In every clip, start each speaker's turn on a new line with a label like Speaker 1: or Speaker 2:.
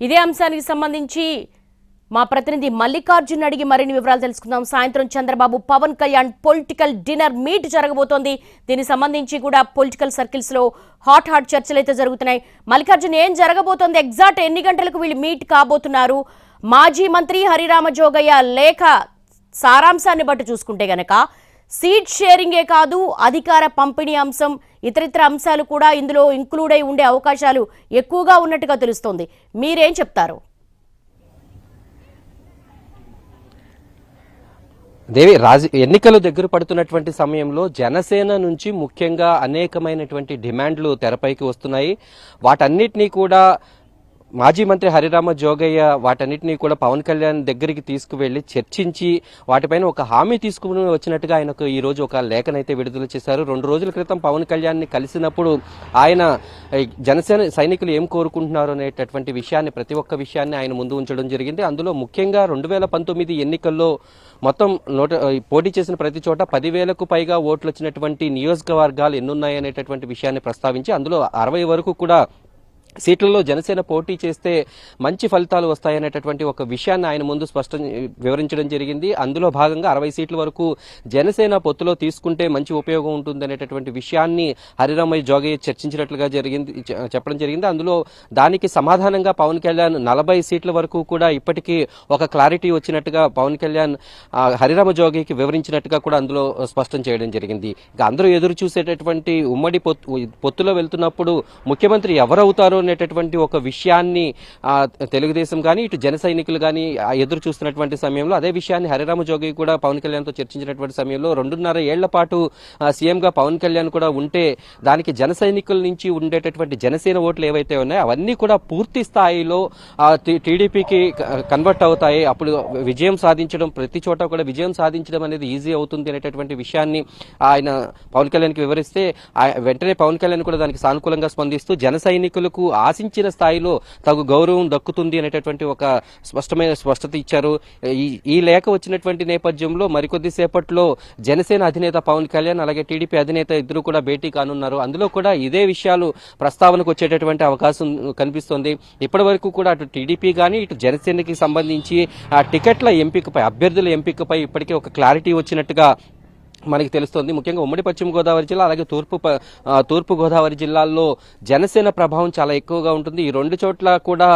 Speaker 1: ఇదే అంశానికి సంబంధించి మా ప్రతినిధి మల్లికార్జున్ అడిగి మరిన్ని వివరాలు తెలుసుకుందాం. సాయంత్రం Chandrababu Pawan Kalyan political dinner meet జరగబోతోంది. దీనికి సంబంధించి కూడా పొలిటికల్ సర్కిల్స్ లో హాట్ చర్చలు అయితే జరుగుతున్నాయి. మల్లికార్జున్, ఏం జరగబోతోంది? ఎగ్జాక్ట్ ఎన్ని గంటలకు వీళ్ళు మీట్ కాబోతున్నారు? మాజీ మంత్రి హరిరామ జోగయ్య లేఖ సారాంశాన్ని బట్టి చూసుకుంటే గనక సీట్ షేరింగే కాదు, అధికార పంపిణీ అంశం, ఇతరితర అంశాలు కూడా ఇందులో ఇంక్లూడ్ అయి ఉండే అవకాశాలు ఎక్కువగా ఉన్నట్టుగా తెలుస్తోంది. మీరేం చెప్తారు?
Speaker 2: దేవి, ఎన్నికలు దగ్గర పడుతున్నటువంటి సమయంలో జనసేన నుంచి ముఖ్యంగా అనేకమైనటువంటి డిమాండ్లు తెరపైకి వస్తున్నాయి. వాటన్నిటినీ కూడా మాజీ మంత్రి హరిరామ జోగయ్య వాటన్నిటినీ కూడా పవన్ కళ్యాణ్ దగ్గరికి తీసుకువెళ్లి చర్చించి వాటిపైన ఒక హామీ తీసుకుని వచ్చినట్టుగా ఆయనకు ఈ రోజు ఒక లేఖనైతే విడుదల చేశారు. 2 రోజుల క్రితం పవన్ కళ్యాణ్ ని కలిసినప్పుడు ఆయన జనసేన సైనికులు ఏం కోరుకుంటున్నారు అనేటటువంటి విషయాన్ని, ప్రతి ఒక్క విషయాన్ని ఆయన ముందు ఉంచడం జరిగింది. అందులో ముఖ్యంగా 2019 ఎన్నికల్లో మొత్తం పోటీ చేసిన ప్రతి చోట 10,000కు పైగా ఓట్లు వచ్చినటువంటి నియోజకవర్గాలు ఎన్నున్నాయనేటటువంటి విషయాన్ని ప్రస్తావించి అందులో 60 వరకు కూడా సీట్లలో జనసేన పోటీ చేస్తే మంచి ఫలితాలు వస్తాయనేటటువంటి ఒక విషయాన్ని ఆయన ముందు వివరించడం జరిగింది. అందులో భాగంగా 60 సీట్ల వరకు జనసేన పొత్తులో తీసుకుంటే మంచి ఉపయోగం ఉంటుందనేటటువంటి విషయాన్ని హరిరామయ్య జోగయ్య చర్చించినట్లుగా చెప్పడం జరిగింది. అందులో దానికి సమాధానంగా పవన్ కళ్యాణ్ 40 సీట్ల వరకు కూడా ఇప్పటికీ ఒక క్లారిటీ వచ్చినట్టుగా పవన్ కళ్యాణ్ హరిరామ జోగయ్యకి వివరించినట్టుగా కూడా అందులో స్పష్టం చేయడం జరిగింది. ఇక అందరూ ఎదురు చూసేటటువంటి ఉమ్మడి పొత్తులో వెళ్తున్నప్పుడు ముఖ్యమంత్రి ఎవరవుతారో అనేటటువంటి ఒక విషయాన్ని తెలుగుదేశం కానీ ఇటు జన సైనికులు కానీ ఎదురు చూస్తున్నటువంటి సమయంలో అదే విషయాన్ని హరిరామ జోగయ్య కూడా పవన్ కళ్యాణ్ తో చర్చించినటువంటి సమయంలో 2.5 ఏళ్ల పాటు సీఎంగా పవన్ కళ్యాణ్ కూడా ఉంటే దానికి జన సైనికుల నుంచి ఉండేటటువంటి జనసేన ఓట్లు ఏవైతే ఉన్నాయో అవన్నీ కూడా పూర్తి స్థాయిలో టీడీపీకి కన్వర్ట్ అవుతాయి. అప్పుడు విజయం సాధించడం, ప్రతి చోట కూడా విజయం సాధించడం అనేది ఈజీ అవుతుంది అనేటటువంటి విషయాన్ని ఆయన పవన్ కళ్యాణ్కి వివరిస్తే వెంటనే పవన్ కళ్యాణ్ కూడా దానికి సానుకూలంగా స్పందిస్తూ జన సైనికులకు ఆశించిన స్థాయిలో తగు గౌరవం దక్కుతుంది అనేటటువంటి ఒక స్పష్టత ఇచ్చారు. ఈ లేఖ వచ్చినటువంటి నేపథ్యంలో మరికొద్ది సేపట్లో జనసేన అధినేత పవన్ కళ్యాణ్ అలాగే టీడీపీ అధినేత ఇద్దరు కూడా భేటీ కానున్నారు. అందులో కూడా ఇదే విషయాలు ప్రస్తావనకు వచ్చేటటువంటి అవకాశం కనిపిస్తోంది. ఇప్పటి వరకు కూడా అటు టీడీపీ కానీ ఇటు జనసేనకి సంబంధించి టికెట్ల ఎంపికపై, అభ్యర్థుల ఎంపికపై ఇప్పటికే ఒక క్లారిటీ వచ్చినట్టుగా మనకి తెలుస్తోంది. ముఖ్యంగా ఉమ్మడి పశ్చిమ గోదావరి జిల్లా అలాగే తూర్పు గోదావరి జిల్లాల్లో జనసేన ప్రభావం చాలా ఎక్కువగా ఉంటుంది. ఈ 2 చోట్ల కూడా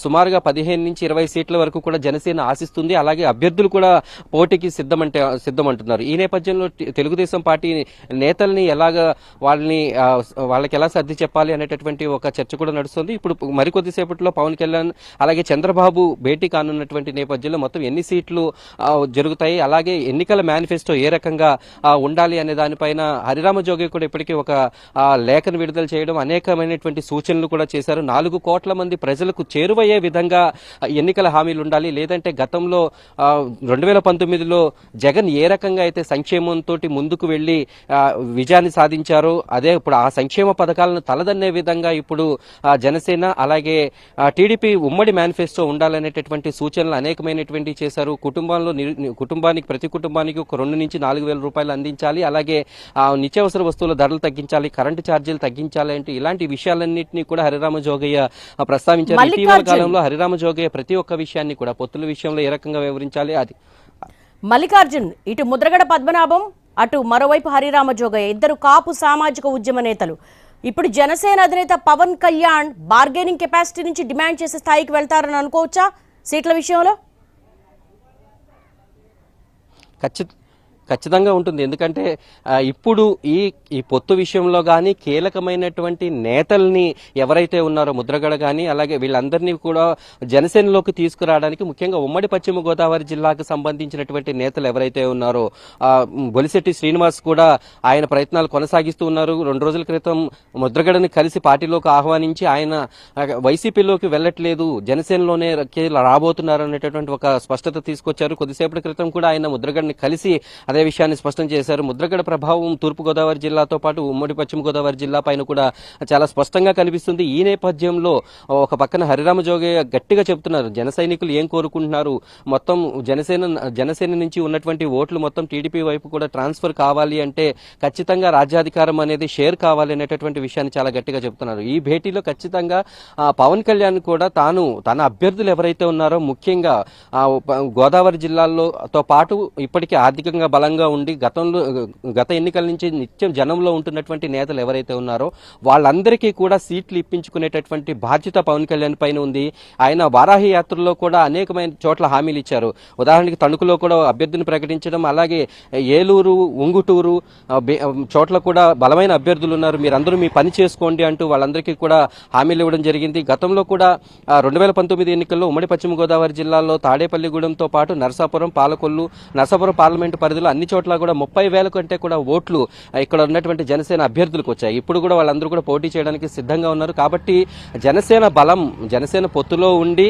Speaker 2: సుమారుగా 15 నుంచి 20 సీట్ల వరకు కూడా జనసేన ఆశిస్తుంది. అలాగే అభ్యర్థులు కూడా పోటీకి సిద్ధమంటున్నారు. ఈ నేపథ్యంలో తెలుగుదేశం పార్టీ నేతల్ని వాళ్ళకి ఎలా సర్ది చెప్పాలి అనేటటువంటి ఒక చర్చ కూడా నడుస్తుంది. ఇప్పుడు మరికొద్ది సేపట్లో పవన్ కళ్యాణ్ అలాగే చంద్రబాబు భేటీ కానున్నటువంటి నేపథ్యంలో మొత్తం ఎన్ని సీట్లు జరుగుతాయి, అలాగే ఎన్నికల మేనిఫెస్టో ఏ రకంగా ఉండాలి అనే దానిపైన హరిరామ జోగయ్య కూడా ఇప్పటికీ ఒక లేఖను విడుదల చేయడం, అనేకమైనటువంటి సూచనలు కూడా చేశారు. 4 కోట్ల మంది ప్రజలకు చేరువయ్యే విధంగా ఎన్నికల హామీలు ఉండాలి. లేదంటే గతంలో 2019లో జగన్ ఏ రకంగా అయితే సంక్షేమంతో ముందుకు వెళ్లి విజయాన్ని సాధించారో అదే ఇప్పుడు ఆ సంక్షేమ పథకాలను తలదన్నే విధంగా ఇప్పుడు జనసేన అలాగే టీడీపీ ఉమ్మడి మేనిఫెస్టో ఉండాలనేటటువంటి సూచనలు అనేకమైనటువంటి చేశారు. ప్రతి కుటుంబానికి ఒక 2 నుంచి 4,000 రూపాయలు అందించాలి, అలాగే నిత్యావసర వస్తువుల ధరలు తగ్గించాలి, కరెంటు ఛార్జీలు తగ్గించాలి అంటే ఇలాంటి విషయాలన్నింటినీ కూడా హరిరామ జోగయ్య ప్రస్తావించారు. ఇటీవల కాలంలో హరిరామ జోగయ్య ప్రతి ఒక్క విషయాన్ని కూడా పొత్తుల విషయంలో ఏ రకంగా వివరించాలి అది.
Speaker 1: మల్లికార్జున్, ఇటు ముద్రగడ పద్మనాభం, అటు మరోవైపు హరిరామ జోగయ్య ఇద్దరు కాపు సామాజిక ఉద్యమ నేతలు. ఇప్పుడు జనసేన అధినేత పవన్ కళ్యాణ్ బార్గెనింగ్ కెపాసిటీ నుంచి డిమాండ్ చేసే స్థాయికి వెళ్తారని అనుకోవచ్చా సీట్ల విషయంలో?
Speaker 2: ఖచ్చితంగా ఉంటుంది. ఎందుకంటే ఇప్పుడు ఈ పొత్తు విషయంలో కానీ కీలకమైనటువంటి నేతల్ని ఎవరైతే ఉన్నారో ముద్రగడ కానీ అలాగే వీళ్ళందరినీ కూడా జనసేనలోకి తీసుకురావడానికి ముఖ్యంగా ఉమ్మడి పశ్చిమ గోదావరి జిల్లాకు సంబంధించినటువంటి నేతలు ఎవరైతే ఉన్నారో బొలిశెట్టి శ్రీనివాస్ కూడా ఆయన ప్రయత్నాలు కొనసాగిస్తూ ఉన్నారు. 2 రోజుల క్రితం ముద్రగడని కలిసి పార్టీలోకి ఆహ్వానించి ఆయన వైసీపీలోకి వెళ్లట్లేదు, జనసేనలోనే రాబోతున్నారు అనేటటువంటి ఒక స్పష్టత తీసుకొచ్చారు. కొద్దిసేపటి క్రితం కూడా ఆయన ముద్రగడని కలిసి అదే అదే విషయాన్ని స్పష్టం చేశారు. ముద్రగడ ప్రభావం తూర్పుగోదావరి జిల్లాతో పాటు ఉమ్మడి పశ్చిమ గోదావరి జిల్లా పైన కూడా చాలా స్పష్టంగా కనిపిస్తుంది. ఈ నేపథ్యంలో ఒక పక్కన హరిరామ జోగయ్య గట్టిగా చెబుతున్నారు, జన సైనికులు ఏం కోరుకుంటున్నారు, మొత్తం జనసేన నుంచి ఉన్నటువంటి ఓట్లు మొత్తం టీడీపీ వైపు కూడా ట్రాన్స్ఫర్ కావాలి అంటే ఖచ్చితంగా రాజ్యాధికారం అనేది షేర్ కావాలి అనేటటువంటి విషయాన్ని చాలా గట్టిగా చెబుతున్నారు. ఈ భేటీలో ఖచ్చితంగా పవన్ కళ్యాణ్ కూడా తన అభ్యర్థులు ఎవరైతే ఉన్నారో ముఖ్యంగా గోదావరి జిల్లాలోతో పాటు ఇప్పటికీ ఆర్థికంగా బలంగా ఉండి గత ఎన్నికల నుంచి నిత్యం జనంలో ఉంటున్నటువంటి నేతలు ఎవరైతే ఉన్నారో వాళ్ళందరికీ కూడా సీట్లు ఇప్పించుకునేటటువంటి బాధ్యత పవన్ కళ్యాణ్ పైన ఉంది. ఆయన వారాహి యాత్రలో కూడా అనేకమైన చోట్ల హామీలు ఇచ్చారు. ఉదాహరణకి తణుకులో కూడా అభ్యర్థిని ప్రకటించడం, అలాగే ఏలూరు, ఉంగుటూరు చోట్ల కూడా బలమైన అభ్యర్థులు ఉన్నారు, మీరందరూ మీ పని చేసుకోండి అంటూ వాళ్ళందరికీ కూడా హామీలు ఇవ్వడం జరిగింది. గతంలో కూడా 2019 ఎన్నికల్లో ఉమ్మడి పశ్చిమ గోదావరి జిల్లాలో తాడేపల్లిగూడెంతో పాటు నరసాపురం పార్లమెంటు పరిధిలో అన్ని చోట్ల కూడా 30,000 కంటే కూడా ఓట్లు ఇక్కడ ఉన్నటువంటి జనసేన అభ్యర్థులకు వచ్చాయి. ఇప్పుడు కూడా వాళ్ళందరూ కూడా పోటీ చేయడానికి సిద్ధంగా ఉన్నారు. కాబట్టి జనసేన బలం, జనసేన పొత్తులో ఉండి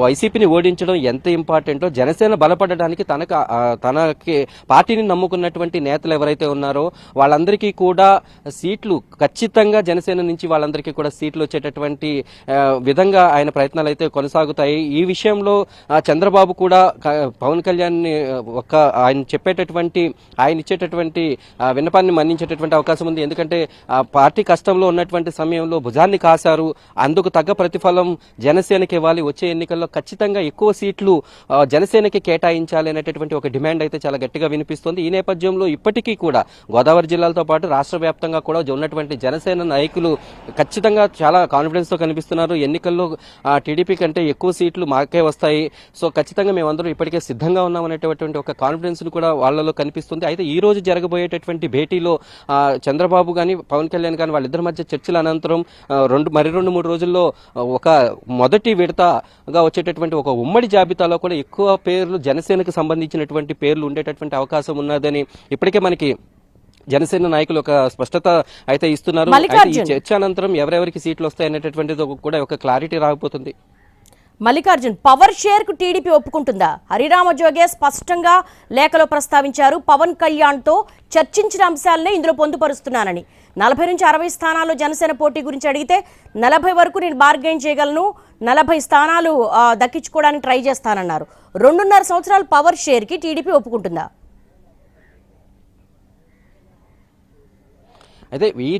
Speaker 2: వైసీపీని ఓడించడం ఎంత ఇంపార్టెంటో, జనసేన బలపడడానికి తనకి పార్టీని నమ్ముకున్నటువంటి నేతలు ఎవరైతే ఉన్నారో వాళ్ళందరికీ కూడా సీట్లు ఖచ్చితంగా జనసేన నుంచి వాళ్ళందరికీ కూడా సీట్లు వచ్చేటటువంటి విధంగా ఆయన ప్రయత్నాలు అయితే కొనసాగుతాయి. ఈ విషయంలో చంద్రబాబు కూడా పవన్ కళ్యాణ్ ఆయన ఇచ్చేటటువంటి విన్నపాన్ని మన్నించేటటువంటి అవకాశం ఉంది. ఎందుకంటే పార్టీ కష్టంలో ఉన్నటువంటి సమయంలో భుజాన్ని కాశారు, అందుకు తగ్గ ప్రతిఫలం జనసేనకి ఇవ్వాలి, వచ్చే ఎన్నికల్లో ఖచ్చితంగా ఎక్కువ సీట్లు జనసేనకి కేటాయించాలి అనేటటువంటి ఒక డిమాండ్ అయితే చాలా గట్టిగా వినిపిస్తోంది. ఈ నేపథ్యంలో ఇప్పటికీ కూడా గోదావరి జిల్లాలతో పాటు రాష్ట్ర వ్యాప్తంగా కూడా ఉన్నటువంటి జనసేన నాయకులు ఖచ్చితంగా చాలా కాన్ఫిడెన్స్ తో కనిపిస్తున్నారు. ఎన్నికల్లో టీడీపీ కంటే ఎక్కువ సీట్లు మాకే వస్తాయి, సో ఖచ్చితంగా మేమందరం ఇప్పటికే సిద్ధంగా ఉన్నాం అనేటటువంటి ఒక కాన్ఫిడెన్స్ కూడా వాళ్ళలో కనిపిస్తుంది. అయితే ఈ రోజు జరగబోయేటటువంటి భేటీలో చంద్రబాబు గాని పవన్ కళ్యాణ్ గాని వాళ్ళిద్దరి మధ్య చర్చల అనంతరం 2-3 రోజుల్లో ఒక మొదటి విడతగా వచ్చేటటువంటి ఒక ఉమ్మడి జాబితాలో కూడా ఎక్కువ పేర్లు జనసేనకు సంబంధించినటువంటి పేర్లు ఉండేటటువంటి అవకాశం ఉన్నదని ఇప్పటికే మనకి జనసేన నాయకులు ఒక స్పష్టత అయితే ఇస్తున్నారు. ఈ చర్చ అనంతరం ఎవరెవరికి సీట్లు వస్తాయి అనేటటువంటిది కూడా ఒక క్లారిటీ రాకపోతుంది.
Speaker 1: మల్లికార్జున్, పవర్ షేర్ కు టీడీపీ ఒప్పుకుంటుందా? హరిరామ జోగే స్పష్టంగా లేఖలో ప్రస్తావించారు, పవన్ కళ్యాణ్ తో చర్చించిన అంశాలనే ఇందులో పొందుపరుస్తున్నానని. 40 నుంచి 60 స్థానాల్లో జనసేన పోటీ గురించి అడిగితే 40 వరకు నేను బార్గెయిన్ చేయగలను, 40 స్థానాలు దక్కించుకోవడానికి ట్రై చేస్తానన్నారు. 2.5 సంవత్సరాలు పవర్ షేర్ కి టీడీపీ ఒప్పుకుంటుందా?
Speaker 2: అయితే ఈ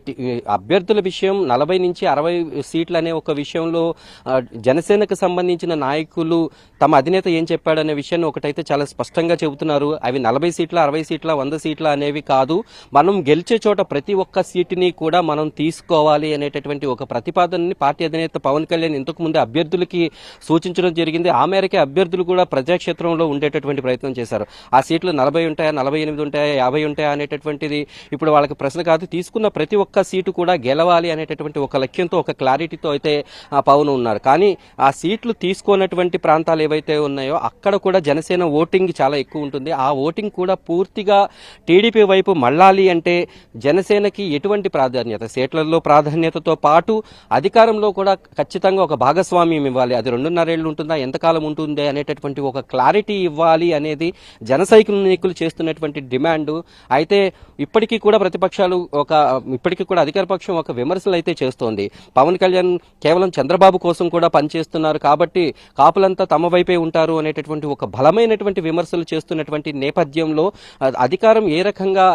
Speaker 2: అభ్యర్థుల విషయం 40 నుంచి 60 సీట్లు అనే ఒక విషయంలో జనసేనకు సంబంధించిన నాయకులు తమ అధినేత ఏం చెప్పాడనే విషయాన్ని ఒకటైతే చాలా స్పష్టంగా చెబుతున్నారు. అవి 40 సీట్ల, 60 సీట్ల, 100 సీట్ల అనేవి కాదు, మనం గెలిచే చోట ప్రతి ఒక్క సీటుని కూడా మనం తీసుకోవాలి అనేటటువంటి ఒక ప్రతిపాదనని పార్టీ అధినేత పవన్ కళ్యాణ్ ఇంతకు ముందు అభ్యర్థులకి సూచించడం జరిగింది. ఆ మేరకే అభ్యర్థులు కూడా ప్రజాక్షేత్రంలో ఉండేటటువంటి ప్రయత్నం చేశారు. ఆ సీట్లు 40 ఉంటాయా, 48 ఉంటాయా, 50 ఉంటాయా అనేటటువంటిది ఇప్పుడు వాళ్ళకి ప్రశ్న కాదు. తీసుకున్న ప్రతి ఒక్క సీటు కూడా గెలవాలి అనేటటువంటి ఒక లక్ష్యంతో, ఒక క్లారిటీతో అయితే పవన్ ఉన్నారు. కానీ ఆ సీట్లు తీసుకోనటువంటి ప్రాంతాలు ఏవైతే ఉన్నాయో అక్కడ కూడా జనసేన ఓటింగ్ చాలా ఎక్కువ ఉంటుంది. ఆ ఓటింగ్ కూడా పూర్తిగా టీడీపీ వైపు మళ్ళాలి అంటే జనసేనకి ఎటువంటి ప్రాధాన్యత, సీట్లలో ప్రాధాన్యతతో పాటు అధికారంలో కూడా ఖచ్చితంగా ఒక భాగస్వామ్యం ఇవ్వాలి. అది 2.5 ఏళ్ళు ఉంటుందా, ఎంతకాలం ఉంటుంది అనేటటువంటి ఒక క్లారిటీ ఇవ్వాలి అనేది జన సైనికులు చేస్తున్నటువంటి డిమాండ్. అయితే ఇప్పటికీ కూడా ప్రతిపక్షాలు ఇప్పటికీ కూడా అధికార పక్షం ఒక విమర్శలు అయితే చేస్తోంది. పవన్ కళ్యాణ్ కేవలం చంద్రబాబు కోసం కూడా పనిచేస్తున్నారు కాబట్టి కాపులంతా తమ వైపే ఉంటారు అనేటటువంటి ఒక బలమైనటువంటి విమర్శలు చేస్తున్నటువంటి నేపథ్యంలో అధికారం ఏ రకంగా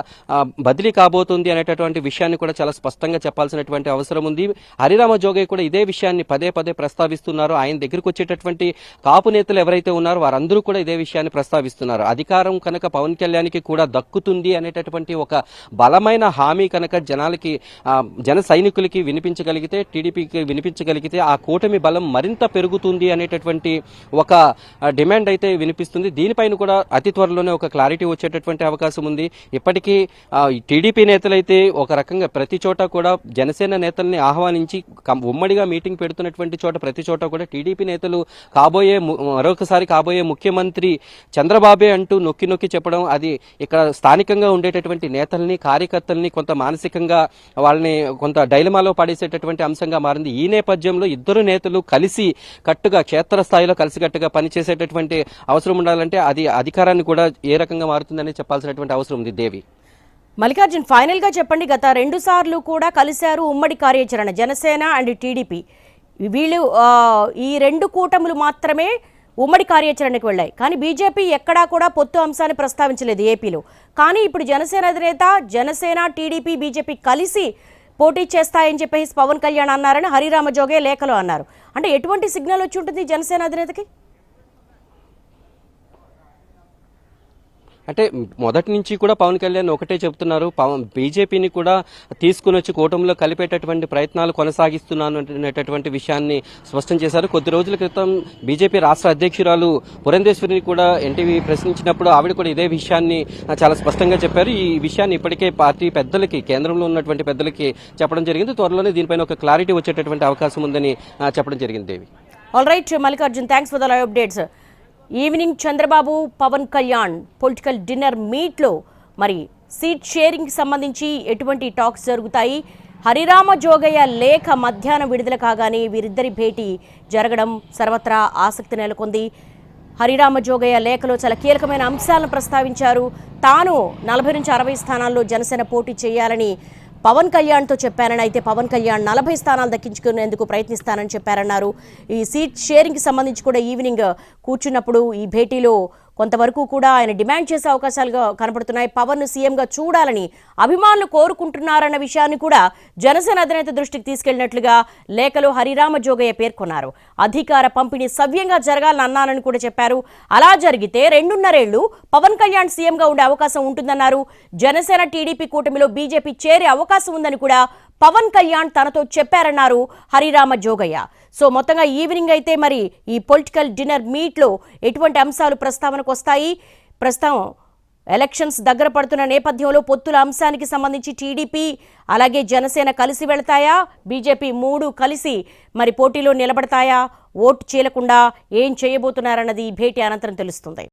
Speaker 2: బదిలీ కాబోతుంది అనేటటువంటి విషయాన్ని కూడా చాలా స్పష్టంగా చెప్పాల్సినటువంటి అవసరం ఉంది. హరిరామ జోగయ్య కూడా ఇదే విషయాన్ని పదే ప్రస్తావిస్తున్నారు. ఆయన దగ్గరికి వచ్చేటటువంటి కాపు నేతలు ఎవరైతే ఉన్నారో వారందరూ కూడా ఇదే విషయాన్ని ప్రస్తావిస్తున్నారు. అధికారం కనుక పవన్ కళ్యాణ్కి కూడా దక్కుతుంది అనేటటువంటి ఒక బలమైన హామీ కనుక జన సైనికులకి వినిపించగలిగితే, టీడీపీకి వినిపించగలిగితే ఆ కూటమి బలం మరింత పెరుగుతుంది అనేటటువంటి ఒక డిమాండ్ అయితే వినిపిస్తుంది. దీనిపైన కూడా అతి త్వరలోనే ఒక క్లారిటీ వచ్చేటటువంటి అవకాశం ఉంది. ఇప్పటికీ టీడీపీ నేతలైతే ఒక రకంగా ప్రతి చోట కూడా జనసేన నేతల్ని ఆహ్వానించి ఉమ్మడిగా మీటింగ్ పెడుతున్నటువంటి చోట ప్రతి చోట కూడా టీడీపీ నేతలు మరొకసారి కాబోయే ముఖ్యమంత్రి చంద్రబాబే అంటూ నొక్కి చెప్పడం, అది ఇక్కడ స్థానికంగా ఉండేటటువంటి నేతల్ని, కార్యకర్తల్ని కొంత మానసిక మానసికంగా వాళ్ళని కొంత డైలమాలో పడేసేటటువంటి అంశంగా మారింది. ఈ నేపథ్యంలో ఇద్దరు నేతలు కలిసి కట్టుగా క్షేత్రస్థాయిలో కలిసికట్టుగా పనిచేసేటటువంటి అవసరం ఉండాలంటే అది అధికారాన్ని కూడా ఏ రకంగా మారుతుందని చెప్పాల్సినటువంటి అవసరం ఉంది. దేవి,
Speaker 1: మల్లికార్జున్, ఫైనల్ గా చెప్పండి, గత 2 సార్లు కూడా కలిశారు ఉమ్మడి కార్యాచరణ జనసేన అండ్ టీడీపీ. వీళ్ళు ఈ 2 కూటములు మాత్రమే ఉమ్మడి కార్యాచరణకు వెళ్ళాయి. కానీ బీజేపీ ఎక్కడా కూడా పొత్తు అంశాన్ని ప్రస్తావించలేదు ఏపీలో. కానీ ఇప్పుడు జనసేన అధినేత జనసేన టీడీపీ బీజేపీ కలిసి పోటీ చేస్తాయని చెప్పేసి పవన్ కళ్యాణ్ అన్నారని హరిరామ జోగే లేఖలో అన్నారు. అంటే ఎటువంటి సిగ్నల్ వచ్చి ఉంటుంది జనసేన అధినేతకి?
Speaker 2: అంటే మొదటి నుంచి కూడా పవన్ కళ్యాణ్ ఒకటే చెప్తున్నారు, బీజేపీని కూడా తీసుకుని వచ్చి కూటమిలో కలిపేటటువంటి ప్రయత్నాలు కొనసాగిస్తున్నాను అనేటటువంటి విషయాన్ని స్పష్టం చేశారు. కొద్ది రోజుల క్రితం బీజేపీ రాష్ట్ర అధ్యక్షురాలు పురంధేశ్వరిని కూడా ఎన్టీవీ ప్రశ్నించినప్పుడు ఆవిడ కూడా ఇదే విషయాన్ని చాలా స్పష్టంగా చెప్పారు. ఈ విషయాన్ని ఇప్పటికే పార్టీ పెద్దలకి, కేంద్రంలో ఉన్నటువంటి పెద్దలకి చెప్పడం జరిగింది. త్వరలోనే దీనిపైన ఒక క్లారిటీ వచ్చేటటువంటి అవకాశం ఉందని చెప్పడం జరిగింది. Devi,
Speaker 1: all right Mallikarjun, thanks for the live updates. Evening Chandrababu Pawan Kalyan political dinner మీట్లో మరి సీట్ షేరింగ్కి సంబంధించి ఎటువంటి టాక్స్ జరుగుతాయి? హరిరామ జోగయ్య లేఖ మధ్యాహ్నం విడుదల కాగానే వీరిద్దరి భేటీ జరగడం సర్వత్రా ఆసక్తి నెలకొంది. హరిరామ జోగయ్య లేఖలో చాలా కీలకమైన అంశాలను ప్రస్తావించారు. తాను 40 నుంచి 60 స్థానాల్లో జనసేన పోటీ చేయాలని పవన్ కళ్యాణ్తో చెప్పారని, అయితే పవన్ కళ్యాణ్ 40 స్థానాలు దక్కించుకునేందుకు ప్రయత్నిస్తానని చెప్పారన్నారు. ఈ సీట్ షేరింగ్కి సంబంధించి కూడా ఈవినింగ్ కూర్చున్నప్పుడు ఈ భేటీలో కొంతవరకు కూడా ఆయన డిమాండ్ చేసే అవకాశాలుగా కనపడుతున్నాయి. పవన్ సీఎంగా చూడాలని అభిమానులు కోరుకుంటున్నారన్న విషయాన్ని కూడా జనసేన అధినేత దృష్టికి తీసుకెళ్లినట్లుగా లేఖలో హరిరామ జోగయ్య పేర్కొన్నారు. అధికార పంపిణీ సవ్యంగా జరగాలని అన్నానని కూడా చెప్పారు. అలా జరిగితే 2.5 ఏళ్లు పవన్ కళ్యాణ్ సీఎంగా ఉండే అవకాశం ఉంటుందన్నారు. జనసేన టీడీపీ కూటమిలో బీజేపీ చేరే అవకాశం ఉందని కూడా పవన్ కళ్యాణ్ తనతో చెప్పారన్నారు హరిరామ జోగయ్య. సో మొత్తంగా ఈవినింగ్ అయితే మరి ఈ పొలిటికల్ డిన్నర్ మీట్లో ఎటువంటి అంశాలు ప్రస్తావనకు వస్తాయి? ప్రస్తుతం ఎలక్షన్స్ దగ్గర పడుతున్న నేపథ్యంలో పొత్తుల అంశానికి సంబంధించి టీడీపీ అలాగే జనసేన కలిసి వెళతాయా? బీజేపీ 3 కలిసి మరి పోటీలో నిలబడతాయా? ఓటు చీలకుండా ఏం చేయబోతున్నారన్నది భేటీ అనంతరం తెలుస్తుంది.